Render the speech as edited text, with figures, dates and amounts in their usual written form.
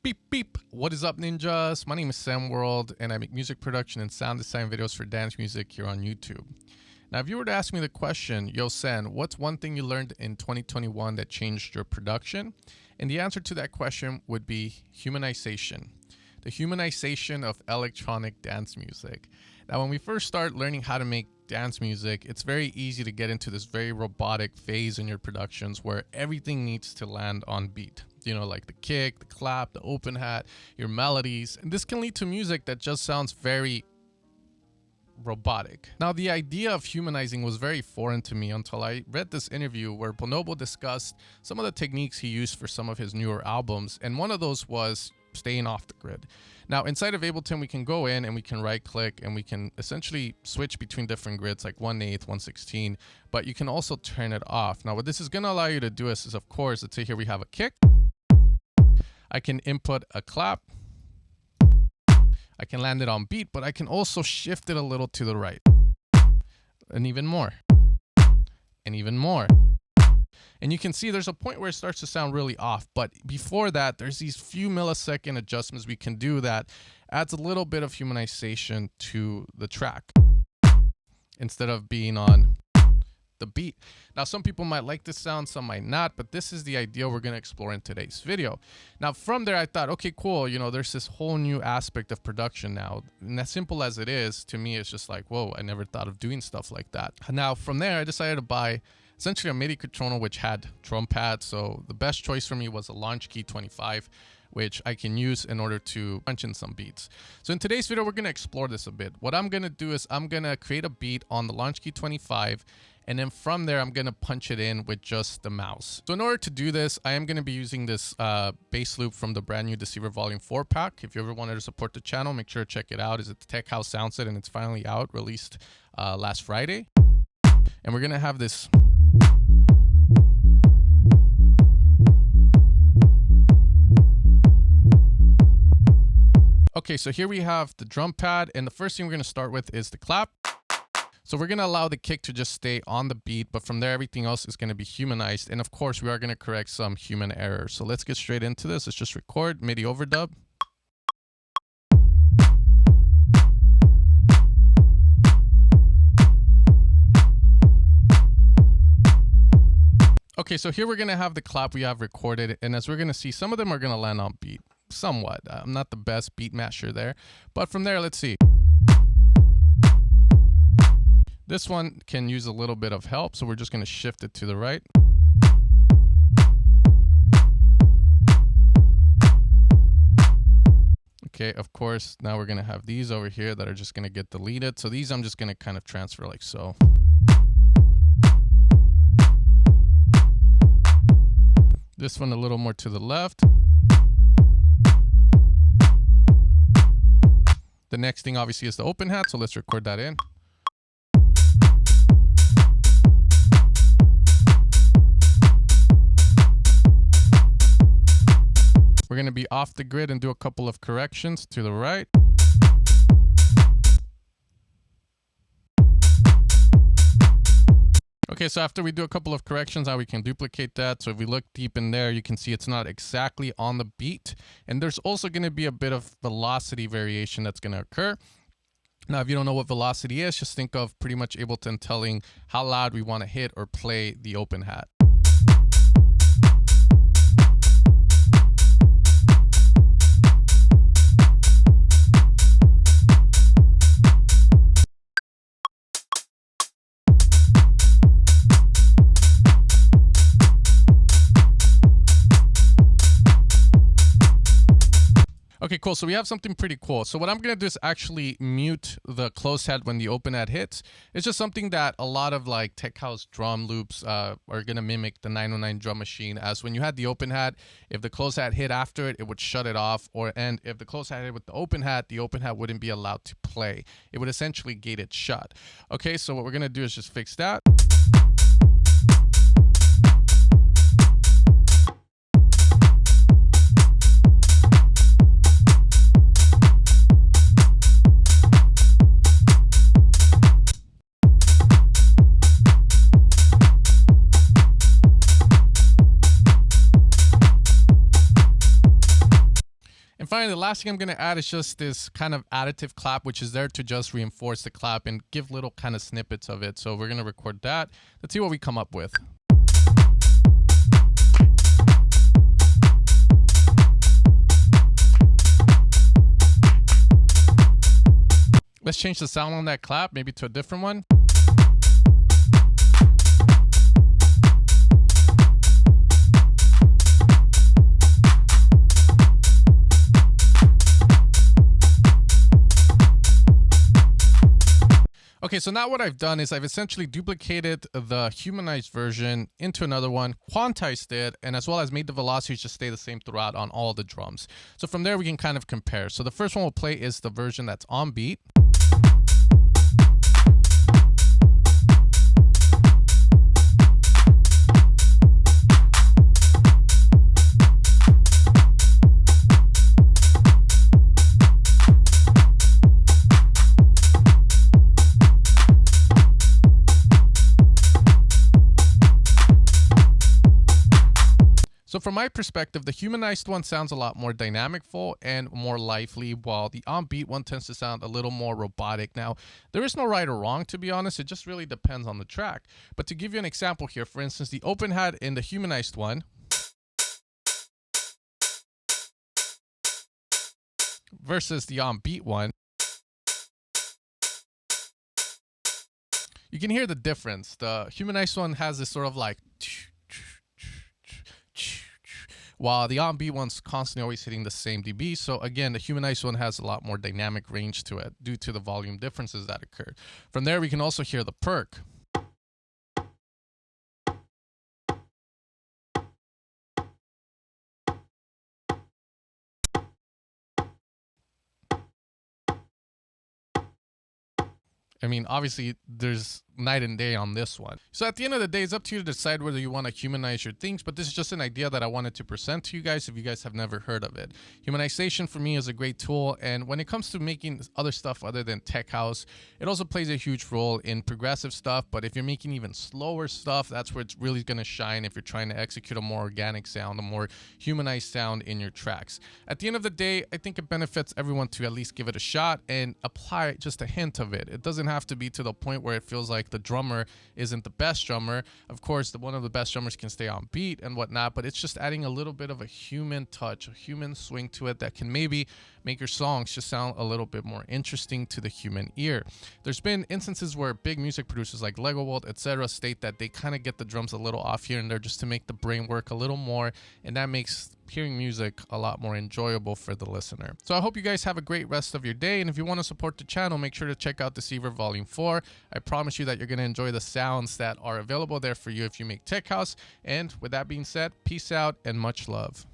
Beep, beep. What is up, ninjas? My name is Sam World, and I make music production and sound design videos for dance music here on YouTube. Now, if you were to ask me the question, yo, Sam, what's one thing you learned in 2021 that changed your production? And the answer to that question would be humanization. The humanization of electronic dance music. Now, when we first start learning how to make dance music, it's very easy to get into this very robotic phase in your productions where everything needs to land on beat. You know, like the kick, the clap, the open hat, your melodies. And this can lead to music that just sounds very robotic. Now, the idea of humanizing was very foreign to me until I read this interview where Bonobo discussed some of the techniques he used for some of his newer albums. And one of those was staying off the grid. Now, inside of Ableton, we can go in and we can right click and we can essentially switch between different grids like 1/8, 1/16, but you can also turn it off. Now, what this is going to allow you to do is of course, let's say here we have a kick. I can input a clap. I can land it on beat, but I can also shift it a little to the right. And even more. And even more. And you can see there's a point where it starts to sound really off. But before that, there's these few millisecond adjustments we can do that adds a little bit of humanization to the track instead of being on the beat. Now, some people might like this sound, some might not, but this is the idea we're going to explore in today's video. Now, from there, I thought, okay, cool. You know, there's this whole new aspect of production now. And as simple as it is, to me, it's just like, whoa, I never thought of doing stuff like that. Now, from there, I decided to buy essentially a MIDI controller which had drum pads. So the best choice for me was a Launch Key 25, which I can use in order to punch in some beats. So in today's video, we're going to explore this a bit. What I'm going to do is I'm going to create a beat on the Launch Key 25. And then from there, I'm going to punch it in with just the mouse. So in order to do this, I am going to be using this bass loop from the brand new Deceiver Volume 4 pack. If you ever wanted to support the channel, make sure to check it out. It's a Tech House sound set and it's finally out, released last Friday. And we're going to have this. Okay, so here we have the drum pad. And the first thing we're going to start with is the clap. So we're going to allow the kick to just stay on the beat, but from there, everything else is going to be humanized. And of course, we are going to correct some human errors. So let's get straight into this. Let's just record MIDI overdub. Okay, so here we're going to have the clap we have recorded. And as we're going to see, some of them are going to land on beat somewhat. I'm not the best beat masher there, but from there, let's see. This one can use a little bit of help, so we're just going to shift it to the right. Okay, of course, now we're going to have these over here that are just going to get deleted. So these I'm just going to kind of transfer like so. This one a little more to the left. The next thing obviously is the open hat, so let's record that in. We're going to be off the grid and do a couple of corrections to the right. Okay, so after we do a couple of corrections, now we can duplicate that. So if we look deep in there, you can see it's not exactly on the beat. And there's also going to be a bit of velocity variation that's going to occur. Now, if you don't know what velocity is, just think of pretty much Ableton telling how loud we want to hit or play the open hat. Okay, cool. So we have something pretty cool. So what I'm going to do is actually mute the close hat when the open hat hits. It's just something that a lot of like Tech House drum loops are going to mimic the 909 drum machine. As when you had the open hat, if the close hat hit after it, it would shut it off. And if the close hat hit with the open hat wouldn't be allowed to play. It would essentially gate it shut. Okay, so what we're going to do is just fix that. And finally, the last thing I'm going to add is just this kind of additive clap, which is there to just reinforce the clap and give little kind of snippets of it. So we're going to record that. Let's see what we come up with. Let's change the sound on that clap, maybe to a different one. Okay, so now what I've done is I've essentially duplicated the humanized version into another one, quantized it, and as well as made the velocities just stay the same throughout on all the drums. So from there we can kind of compare. So the first one we'll play is the version that's on beat. So from my perspective, the humanized one sounds a lot more dynamicful and more lively, while the on-beat one tends to sound a little more robotic. Now, there is no right or wrong, to be honest. It just really depends on the track. But to give you an example here, for instance, the open hat in the humanized one versus the on-beat one, you can hear the difference. The humanized one has this sort of like, while the on-beat one's constantly always hitting the same dB. So again, the humanized one has a lot more dynamic range to it due to the volume differences that occur. From there, we can also hear the perk. I mean, obviously, there's night and day on this one. So at the end of the day, it's up to you to decide whether you want to humanize your things, but this is just an idea that I wanted to present to you guys if you guys have never heard of it. Humanization for me is a great tool, and when it comes to making other stuff other than tech house, it also plays a huge role in progressive stuff, but if you're making even slower stuff, that's where it's really going to shine if you're trying to execute a more organic sound, a more humanized sound in your tracks. At the end of the day, I think it benefits everyone to at least give it a shot and apply just a hint of it. It doesn't have to be to the point where it feels like the drummer isn't the best drummer. Of course, one of the best drummers can stay on beat and whatnot, but it's just adding a little bit of a human touch, a human swing to it that can maybe make your songs just sound a little bit more interesting to the human ear. There's been instances where big music producers like Lego World, etc., state that they kind of get the drums a little off here and there just to make the brain work a little more, and that makes hearing music a lot more enjoyable for the listener. So I hope you guys have a great rest of your day, and if you want to support the channel, make sure to check out Deceiver Volume 4. I promise you that you're going to enjoy the sounds that are available there for you if you make tech house. And with that being said, peace out and much love.